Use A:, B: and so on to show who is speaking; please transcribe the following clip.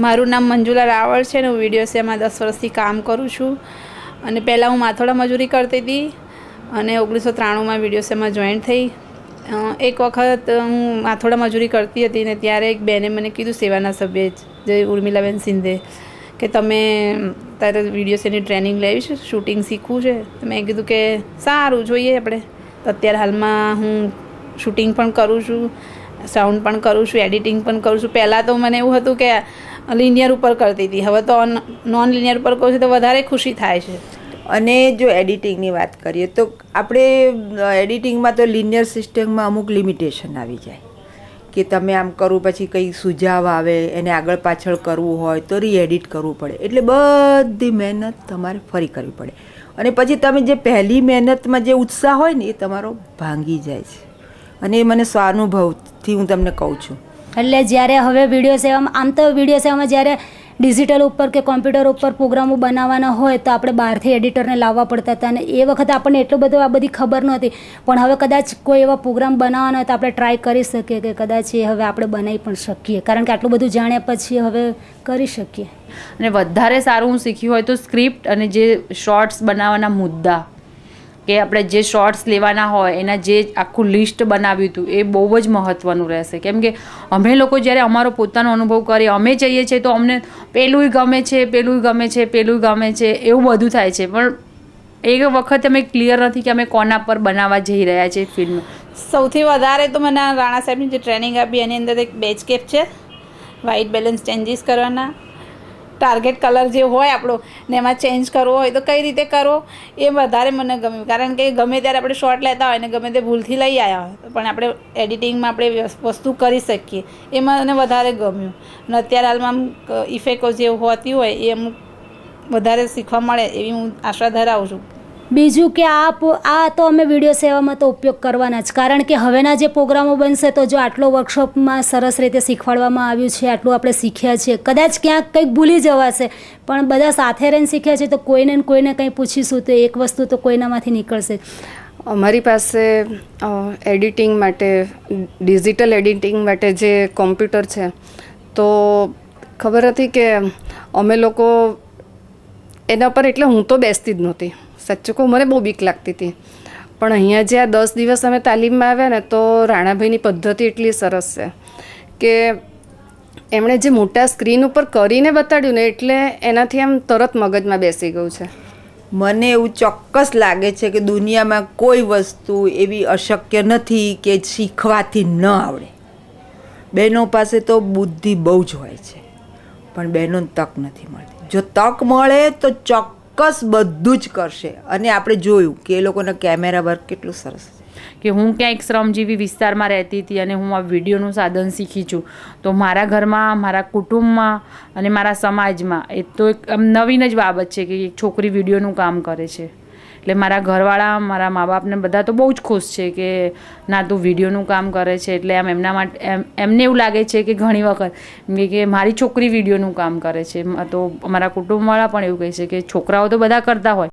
A: મારું નામ મંજુલા રાવળ છે ને હું વિડીયો સેમાં 10 વર્ષથી કામ કરું છું અને પહેલાં હું માથોડા મજૂરી કરતી હતી અને 1993માં વિડીયો સેમાં જોઈન થઈ. એક વખત હું માથોડા મજૂરી કરતી હતી ને ત્યારે એક બેને મને કીધું, સેવાના સભ્ય જે ઉર્મિલાબેન સિંધે, કે તમે તારે વિડીયો સેની ટ્રેનિંગ લેવી છે, શૂટિંગ શીખવું છે. તો મેં કીધું કે સારું, જોઈએ આપણે. તો અત્યારે હાલમાં હું શૂટિંગ પણ કરું છું, સાઉન્ડ પણ કરું છું, એડિટિંગ પણ કરું છું. પહેલાં તો મને એવું હતું કે લિનિયર ઉપર કરતી હતી, હવે તો નોન લિનિયર ઉપર કરું છું તો વધારે ખુશી થાય છે.
B: અને જો એડિટિંગની વાત કરીએ તો આપણે એડિટિંગમાં તો લિનિયર સિસ્ટમમાં અમુક લિમિટેશન આવી જાય કે તમે આમ કરવું પછી કંઈ સુઝાવ આવે, એને આગળ પાછળ કરવું હોય તો રીએડિટ કરવું પડે. એટલે બધી મહેનત તમારે ફરી કરવી પડે અને પછી તમે જે પહેલી મહેનતમાં જે ઉત્સાહ હોય ને એ તમારો ભાંગી જાય છે. અને એ મને સ્વાનુભવથી હું તમને કહું છું.
C: એટલે જ્યારે હવે વિડીયો સેવામાં, આમ તો વિડીયો સેવામાં જ્યારે ડિજિટલ ઉપર કે કોમ્પ્યુટર ઉપર પ્રોગ્રામો બનાવવાના હોય તો આપણે બહારથી એડિટરને લાવવા પડતા હતા અને એ વખતે આપણને એટલું બધું આ બધી ખબર નહોતી. પણ હવે કદાચ કોઈ એવા પ્રોગ્રામ બનાવવાના હોય તો આપણે ટ્રાય કરી શકીએ કે કદાચ એ હવે આપણે બનાવી પણ શકીએ, કારણ કે આટલું બધું જાણ્યા પછી હવે કરી શકીએ.
D: અને વધારે સારું હું શીખ્યું હોય તો સ્ક્રિપ્ટ અને જે શોર્ટ્સ બનાવવાના મુદ્દા, કે આપણે જે શોર્ટ્સ લેવાના હોય એના જે આખું લિસ્ટ બનાવ્યું હતું એ બહુ જ મહત્ત્વનું રહેશે. કેમ કે અમે લોકો જ્યારે અમારો પોતાનો અનુભવ કરીએ, અમે જઈએ છીએ તો અમને પેલું ગમે છે, પેલું ગમે છે, પેલું ગમે છે, એવું બધું થાય છે. પણ એક વખત અમે ક્લિયર નથી કે અમે કોના પર બનાવવા જઈ રહ્યા છીએ ફિલ્મ.
A: સૌથી વધારે તો મને રાણા સાહેબની જે ટ્રેનિંગ આપી એની અંદર એક બેચ કેપ છે, વ્હાઇટ બેલેન્સ ચેન્જીસ કરવાના, ટાર્ગેટ કલર જે હોય આપણો ને એમાં ચેન્જ કરવો હોય તો કઈ રીતે કરવો, એ વધારે મને ગમ્યું. કારણ કે ગમે ત્યારે આપણે શોર્ટ લેતા હોય ને ગમે તે ભૂલથી લઈ આવ્યા હોય પણ આપણે એડિટિંગમાં આપણે વસ્તુ કરી શકીએ, એ મને વધારે ગમ્યું. અને અત્યારે હાલમાં આમ ઇફેક્ટો જે હોતી હોય એ અમુક વધારે શીખવા મળે એવી હું આશા ધરાવું છું.
C: બીજું કે આ તો અમે વિડીયો સેવામાં તો ઉપયોગ કરવાના જ, કારણ કે હવેના જે પ્રોગ્રામો બનશે તો જો આટલો વર્કશોપમાં સરસ રીતે શીખવાડવામાં આવ્યું છે, આટલું આપણે શીખ્યા છીએ, કદાચ ક્યાંક કંઈક ભૂલી જવાશે પણ બધા સાથે રહીને શીખ્યા છે તો કોઈને ને કોઈને કંઈ પૂછીશું તો એક વસ્તુ તો કોઈનામાંથી નીકળશે.
E: અમારી પાસે એડિટિંગ માટે, ડિજિટલ એડિટિંગ માટે જે કોમ્પ્યુટર છે તો ખબર હતી કે અમે લોકો એના પર, એટલે હું તો બેસતી જ નહોતી, સાચું કહું મને બહુ બીક લાગતી હતી. પણ અહીંયા જે આ 10 દિવસ અમે તાલીમમાં આવ્યા ને તો રાણાભાઈની પદ્ધતિ એટલી સરસ છે કે એમણે જે મોટા સ્ક્રીન ઉપર કરીને બતાડ્યું ને એટલે એનાથી આમ તરત મગજમાં બેસી ગયું છે.
B: મને એવું ચોક્કસ લાગે છે કે દુનિયામાં કોઈ વસ્તુ એવી અશક્ય નથી કે શીખવાથી ન આવડે. બહેનો પાસે તો બુદ્ધિ બહુ જ હોય છે પણ બહેનોને તક નથી મળતી. જો તક મળે તો ચોક્કસ બધું જ કરશે. અને આપણે જોયું કે એ લોકોના કેમેરા વર્ક કેટલું સરસ છે
D: કે હું ક્યાંક શ્રમજીવી વિસ્તારમાં રહેતી હતી અને હું આ વિડીયોનું સાધન શીખી છું તો મારા ઘરમાં, મારા કુટુંબમાં અને મારા સમાજમાં એ તો એક આમ નવીન જ બાબત છે કે એક છોકરી વિડીયોનું કામ કરે છે. એટલે મારા ઘરવાળા, મારા મા બાપને બધા તો બહુ જ ખુશ છે કે ના તું વિડીયોનું કામ કરે છે. એટલે આમ એમના માટે એમને એવું લાગે છે કે ઘણી વખત કે મારી છોકરી વિડીયોનું કામ કરે છે. તો અમારા કુટુંબવાળા પણ એવું કહે છે કે છોકરાઓ તો બધા કરતા હોય